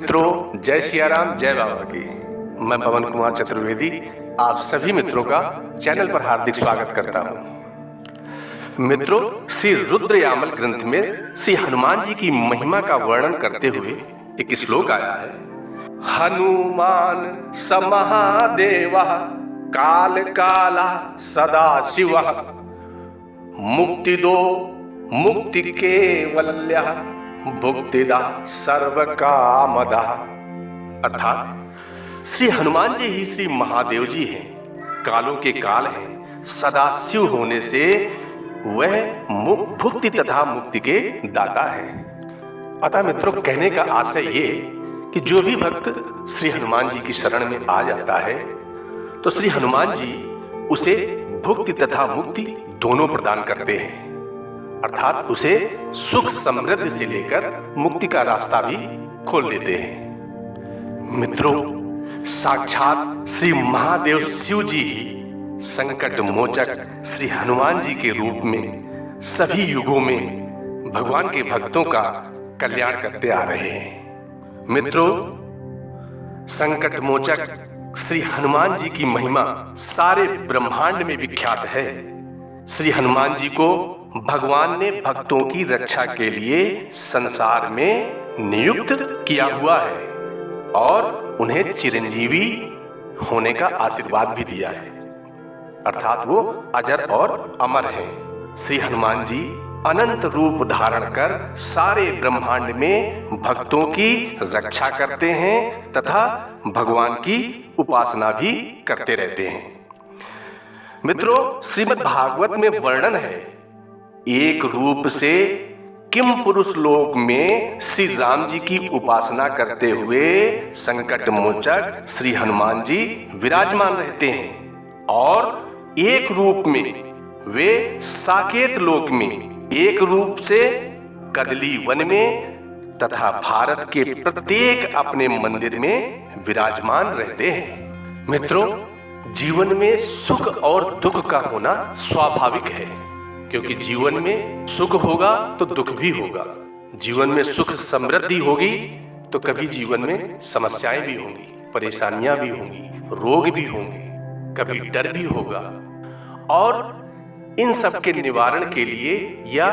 मित्रों, जय सिया राम, जय बाबा की। मैं पवन कुमार चतुर्वेदी आप सभी मित्रों का चैनल पर हार्दिक स्वागत करता हूं। मित्रों, श्री रुद्र यामल ग्रंथ में श्री हनुमान जी की महिमा का वर्णन करते हुए एक श्लोक आया है। हनुमान स महादेव काल काला सदा शिव मुक्तिदो मुक्ति केवल्य भुक्तिदा सर्व कामदा। अर्थात श्री हनुमान जी ही श्री महादेव जी हैं, कालों के काल हैं, सदा शिव होने से वह भुक्ति तथा मुक्ति के दाता हैं। अतः मित्रों, कहने का आशय ये कि जो भी भक्त श्री हनुमान जी की शरण में आ जाता है तो श्री हनुमान जी उसे भुक्ति तथा मुक्ति दोनों प्रदान करते हैं, अर्थात उसे सुख समृद्धि से लेकर मुक्ति का रास्ता भी खोल देते हैं। मित्रों, साक्षात श्री महादेव शिव जी ही संकट मोचक श्री हनुमान जी के रूप में सभी युगों में भगवान के भक्तों का कल्याण करते आ रहे हैं। मित्रों, संकट मोचक श्री हनुमान जी की महिमा सारे ब्रह्मांड में विख्यात है। श्री हनुमान जी को भगवान ने भक्तों की रक्षा के लिए संसार में नियुक्त किया हुआ है और उन्हें चिरंजीवी होने का आशीर्वाद भी दिया है, अर्थात वो अजर और अमर हैं। श्री हनुमान जी अनंत रूप धारण कर सारे ब्रह्मांड में भक्तों की रक्षा करते हैं तथा भगवान की उपासना भी करते रहते हैं। मित्रों, श्रीमद् भागवत में वर्णन है, एक रूप से किम पुरुष लोक में श्री राम जी की उपासना करते हुए संकट मोचक श्री हनुमान जी विराजमान रहते हैं और एक रूप में वे साकेत लोक में, एक रूप से कदली वन में तथा भारत के प्रत्येक अपने मंदिर में विराजमान रहते हैं। मित्रों, जीवन में सुख और दुख का होना स्वाभाविक है, क्योंकि जीवन में सुख होगा तो दुख भी होगा। जीवन में सुख समृद्धि होगी तो कभी जीवन में समस्याएं भी होंगी, परेशानियां भी होंगी, रोग भी होंगे, कभी डर भी होगा। और इन सब के निवारण के लिए, या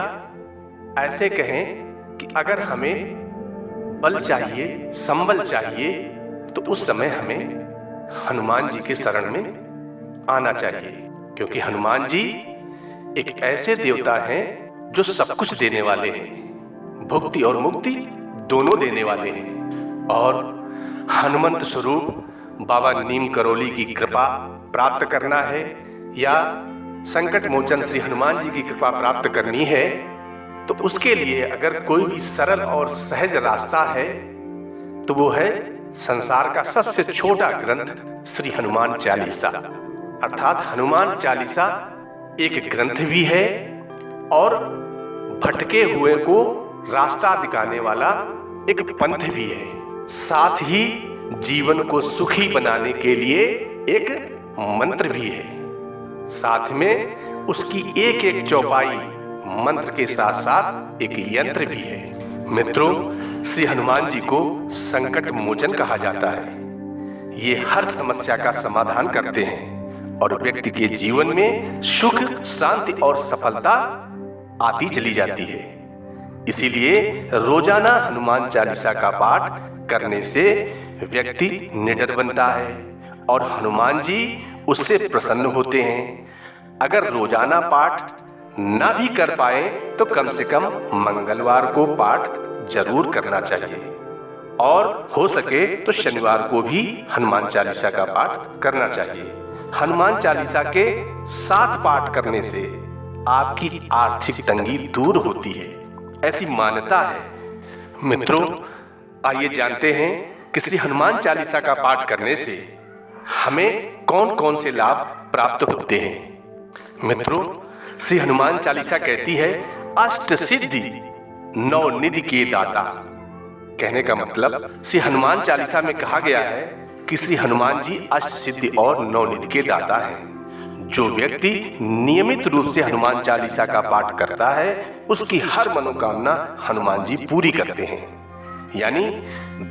ऐसे कहें कि अगर हमें बल चाहिए, संबल चाहिए, तो उस समय हमें हनुमान जी के शरण में आना चाहिए, क्योंकि हनुमान जी एक ऐसे देवता हैं जो सब कुछ देने वाले हैं, भुक्ति और मुक्ति दोनों देने वाले हैं। और हनुमंत स्वरूप बाबा नीम करोली की कृपा प्राप्त करना है या संकट मोचन श्री हनुमान जी की कृपा प्राप्त करनी है, तो उसके लिए अगर कोई भी सरल और सहज रास्ता है तो वो है संसार का सबसे छोटा ग्रंथ श्री हनुमान चालीसा। अर्थात हनुमान चालीसा एक ग्रंथ भी है और भटके हुए को रास्ता दिखाने वाला एक पंथ भी है, साथ ही जीवन को सुखी बनाने के लिए एक मंत्र भी है, साथ में उसकी एक एक चौपाई मंत्र के साथ साथ एक यंत्र भी है। मित्रों, श्री हनुमान जी को संकट मोचन कहा जाता है। ये हर समस्या का समाधान करते हैं और व्यक्ति के जीवन में सुख, शांति और सफलता आती चली जाती है। इसीलिए रोजाना हनुमान चालीसा का पाठ करने से व्यक्ति निडर बनता है और हनुमान जी उससे प्रसन्न होते हैं। अगर रोजाना पाठ ना भी कर पाए तो कम से कम मंगलवार को पाठ जरूर करना चाहिए और हो सके तो शनिवार को भी हनुमान चालीसा का पाठ करना चाहिए। हनुमान चालीसा के 7 पाठ करने से आपकी आर्थिक तंगी दूर होती है, ऐसी मान्यता है। मित्रों, आइए जानते हैं कि श्री हनुमान चालीसा का पाठ करने से हमें कौन कौन से लाभ प्राप्त होते हैं। मित्रों, श्री हनुमान चालीसा कहती है, अष्ट सिद्धि 9 निधि के दाता। कहने का मतलब, श्री हनुमान चालीसा में कहा गया है कि श्री हनुमान जी अष्ट सिद्धि और 9 निधि के दाता हैं। जो व्यक्ति नियमित रूप से हनुमान चालीसा का पाठ करता है उसकी हर मनोकामना हनुमान जी पूरी करते हैं। यानी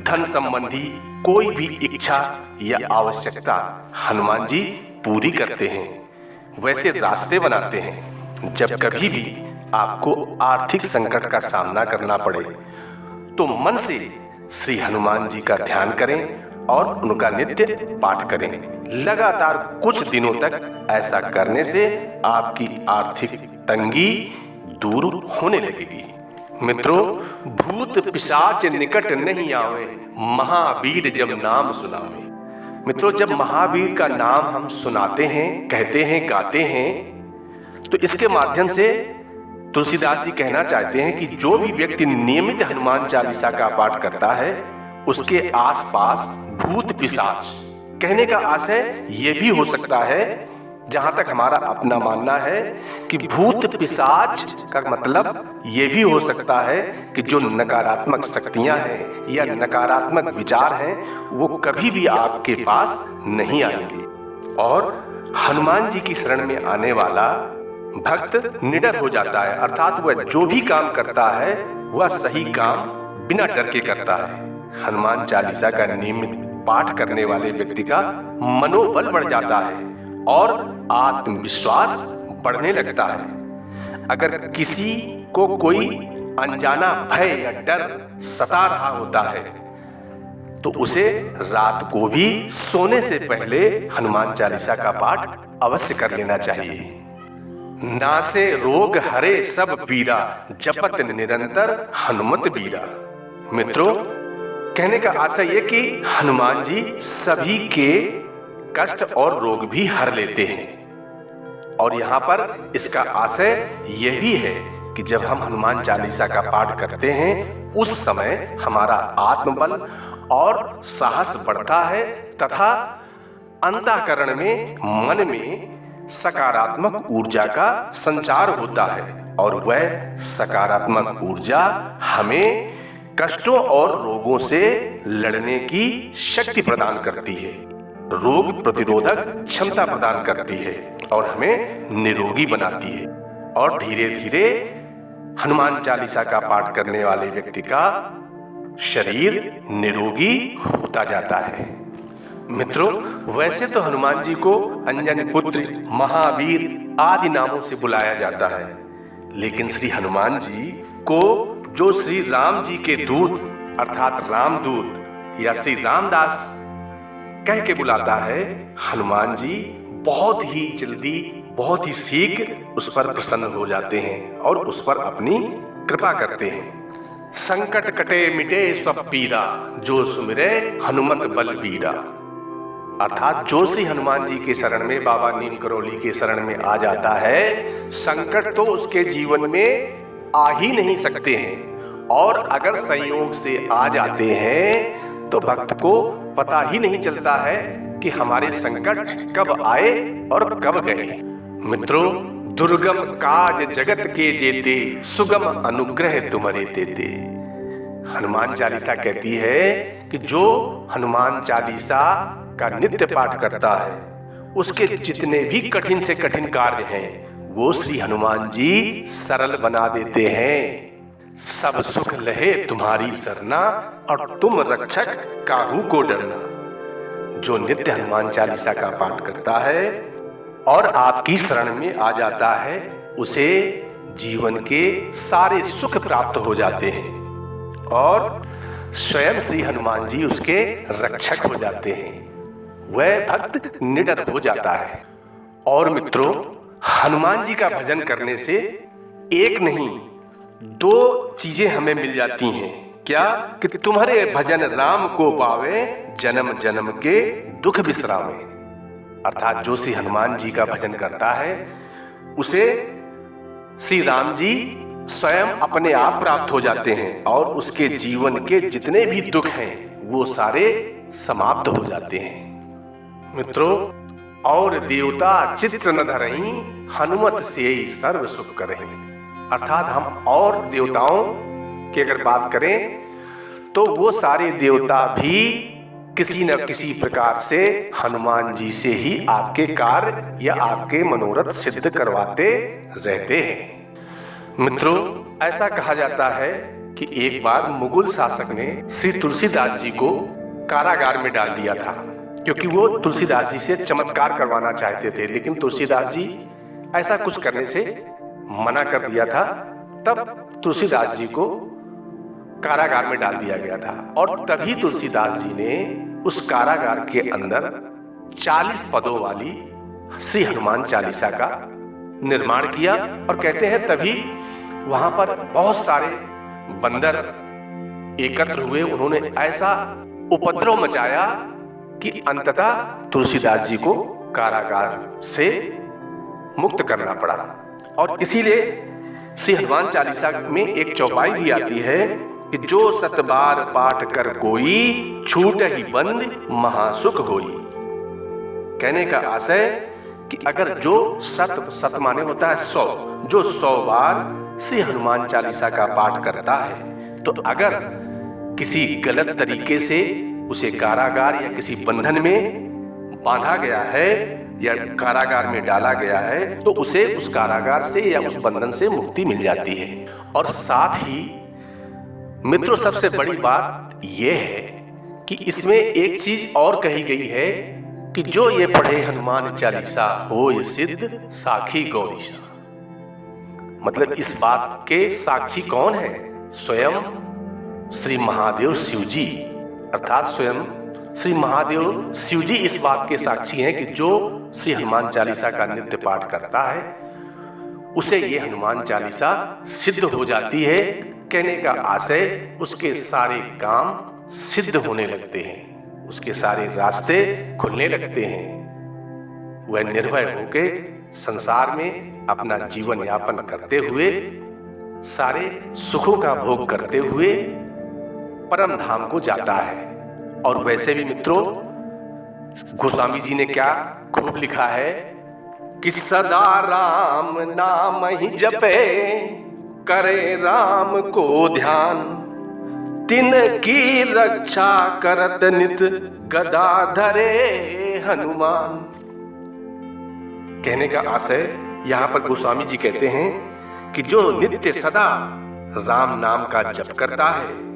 धन संबंधी कोई भी इच्छा या आवश्यकता हनुमान जी पूरी करते हैं। वैसे रास्ते बनाते हैं। जब कभी भी आपको आर्थिक संकट का सामना करना पड़े तो मन से श्री हनुमान जी का ध्यान करें और उनका नित्य पाठ करें। लगातार कुछ दिनों तक ऐसा करने से आपकी आर्थिक तंगी दूर होने लगेगी। मित्रों, भूत पिशाच निकट नहीं आवे, महावीर जब नाम सुनावे। मित्रों, जब महावीर का नाम हम सुनाते हैं, कहते हैं, गाते हैं, तो इसके माध्यम से तुलसीदास जी कहना चाहते हैं कि जो भी व्यक्ति नियमित हनुमान चालीसा का पाठ करता है उसके आसपास भूत पिशाच, कहने का आशय ये भी हो सकता है, जहां तक हमारा अपना मानना है कि भूत पिशाच का मतलब ये भी हो सकता है कि जो नकारात्मक शक्तियां हैं या नकारात्मक विचार हैं वो कभी भी आपके पास नहीं आएंगे। और हनुमान जी की शरण में आने वाला भक्त निडर हो जाता है, अर्थात वह जो भी काम करता है वह सही काम बिना डर के करता है। हनुमान चालीसा का नियमित पाठ करने वाले व्यक्ति का मनोबल बढ़ जाता है और आत्मविश्वास बढ़ने लगता है। अगर किसी को कोई अनजाना भय या डर सता रहा होता है तो उसे रात को भी सोने से पहले हनुमान चालीसा का पाठ अवश्य कर लेना चाहिए। नासे रोग हरे सब पीरा, जपत निरंतर हनुमत बीरा। मित्रों, कहने का आशय ये कि हनुमान जी सभी के कष्ट और रोग भी हर लेते हैं। और यहाँ पर इसका आशय यह भी है कि जब हम हनुमान चालीसा का पाठ करते हैं उस समय हमारा आत्मबल और साहस बढ़ता है तथा अंतःकरण में, मन में सकारात्मक ऊर्जा का संचार होता है और वह सकारात्मक ऊर्जा हमें कष्टों और रोगों से लड़ने की शक्ति प्रदान करती है, रोग प्रतिरोधक क्षमता प्रदान करती है और हमें निरोगी बनाती है। और धीरे धीरे हनुमान चालीसा का पाठ करने वाले व्यक्ति का शरीर निरोगी होता जाता है। मित्रों, वैसे तो हनुमान जी को अंजन पुत्र, महावीर आदि नामों से बुलाया जाता है, लेकिन श्री हनुमान जी को जो श्री राम जी के दूत अर्थात रामदूत या श्री रामदास कह के बुलाता है, हनुमान जी बहुत ही जल्दी, बहुत ही शीघ्र उस पर प्रसन्न हो जाते हैं और उस पर अपनी कृपा करते हैं। संकट कटे मिटे सब पीरा, जो सुमिरे हनुमत बलबीरा। अर्थात जो श्री हनुमान जी के शरण में, बाबा नीम करौली के शरण में आ जाता है, संकट तो उसके जीवन में आ ही नहीं सकते हैं और अगर संयोग से आ जाते हैं तो भक्त को पता ही नहीं चलता है कि हमारे संकट कब आए और कब गए। मित्रों, दुर्गम काज जगत के जेते, सुगम अनुग्रह तुम्हारे देते। हनुमान चालीसा कहती है कि जो हनुमान चालीसा का नित्य पाठ करता है उसके जितने भी कठिन से कठिन कार्य हैं वो श्री हनुमान जी सरल बना देते हैं। सब सुख लहे तुम्हारी सरना और तुम रक्षक काहू को डरना। जो नित्य हनुमान चालीसा का पाठ करता है और आपकी शरण में आ जाता है उसे जीवन के सारे सुख प्राप्त हो जाते हैं और स्वयं श्री हनुमान जी उसके रक्षक हो जाते हैं। वह भक्त निडर हो जाता है। और मित्रों, हनुमान जी का भजन करने से एक नहीं दो चीजें हमें मिल जाती हैं। क्या? कि तुम्हारे भजन राम को पावे, जन्म जन्म के दुख बिसरावे। अर्थात जो श्री हनुमान जी का भजन करता है उसे श्री राम जी स्वयं अपने आप प्राप्त हो जाते हैं और उसके जीवन के जितने भी दुख हैं वो सारे समाप्त हो जाते हैं। मित्रों, और देवता चित्र न धरहीं, हनुमत से सर्व सुख करहीं। अर्थात हम और देवताओं की अगर बात करें तो वो सारे देवता भी किसी न किसी प्रकार से हनुमान जी से ही आपके कार्य या आपके मनोरथ सिद्ध करवाते रहते हैं। मित्रों, ऐसा कहा जाता है कि एक बार मुगल शासक ने श्री तुलसीदास जी को कारागार में डाल दिया था, क्योंकि वो तुलसीदास जी से चमत्कार करवाना चाहते थे, लेकिन तुलसीदास जी ऐसा कुछ करने से मना कर दिया था। तब तुलसीदास जी को कारागार में डाल दिया गया था और तभी तुलसीदास जी ने उस कारागार के अंदर 40 पदों वाली श्री हनुमान चालीसा का निर्माण किया। और कहते हैं तभी वहां पर बहुत सारे बंदर एकत्र हुए। उन्होंने ऐसा उपद्रव मचाया कि अंततः तुलसीदास जी को कारागार से मुक्त करना पड़ा। और इसीलिए श्री हनुमान चालीसा में एक चौपाई भी आती है कि जो 7 बार पाठ कर कोई, छूट ही बंद महासुख होई। कहने का आशय कि अगर जो सत माने होता है 100, जो 100 बार श्री हनुमान चालीसा का पाठ करता है, तो अगर किसी गलत तरीके से उसे कारागार या किसी बंधन में बांधा गया है या कारागार में डाला गया है, तो उसे उस कारागार से या उस बंधन से मुक्ति मिल जाती है। और साथ ही मित्रों, सबसे बड़ी बात यह है कि इसमें एक चीज और कही गई है कि जो ये पढ़े हनुमान चालीसा होय सिद्ध साखी गौरीशा। मतलब इस बात के साक्षी कौन है? स्वयं श्री महादेव शिव जी, अर्थात स्वयं श्री महादेव शिव जी इस बात के साक्षी हैं कि जो श्री हनुमान चालीसा का नित्य पाठ करता है उसे ये हनुमान चालीसा सिद्ध हो जाती है। कहने का आशय उसके सारे काम सिद्ध होने लगते हैं, उसके सारे रास्ते खुलने लगते हैं। वह निर्भय होके संसार में अपना जीवन यापन करते हुए, सारे सुखों का भोग करते हुए परम धाम को जाता है। और वैसे भी मित्रों, गोस्वामी जी ने क्या खूब लिखा है कि सदा राम नाम ही जपे, करे राम को ध्यान, तिन की रक्षा करत नित, गदा धरे हनुमान। कहने का आशय यहाँ पर गोस्वामी जी कहते हैं कि जो नित्य सदा राम नाम का जप करता है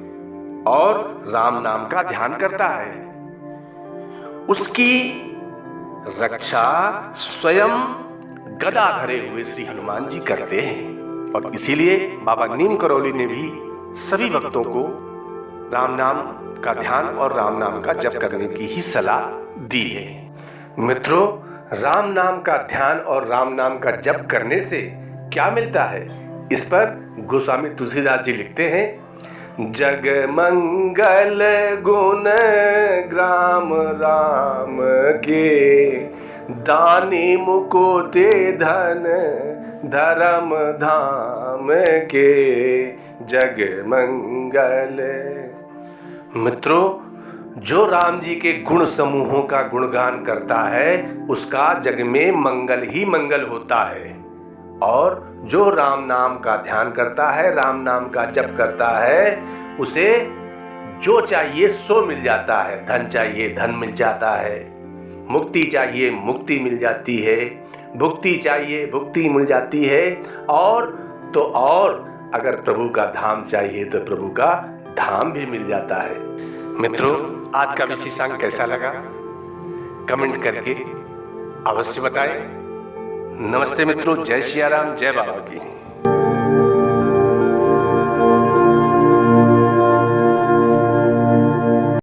और राम नाम का ध्यान करता है, उसकी रक्षा स्वयं गदा धरे हुए श्री हनुमान जी करते हैं। और इसीलिए बाबा नीम करौली ने भी सभी भक्तों को राम नाम का ध्यान और राम नाम का जप करने की ही सलाह दी है। मित्रों, राम नाम का ध्यान और राम नाम का जप करने से क्या मिलता है, इस पर गोस्वामी तुलसीदास जी लिखते हैं, जग मंगल गुण ग्राम राम के, दानी मुकुते धन धर्म धाम के, जग मंगल। मित्रों, जो राम जी के गुण समूहों का गुणगान करता है उसका जग में मंगल ही मंगल होता है। और जो राम नाम का ध्यान करता है, राम नाम का जप करता है, उसे जो चाहिए सो मिल जाता है। धन चाहिए धन मिल जाता है, मुक्ति चाहिए मुक्ति मिल जाती है, भुक्ति चाहिए भुक्ति मिल जाती है, और तो और अगर प्रभु का धाम चाहिए तो प्रभु का धाम भी मिल जाता है। मित्रों, आज का विशेषांक कैसा लगा कमेंट करके अवश्य बताएं। नमस्ते मित्रों, जय सिया राम, जय बाबा की।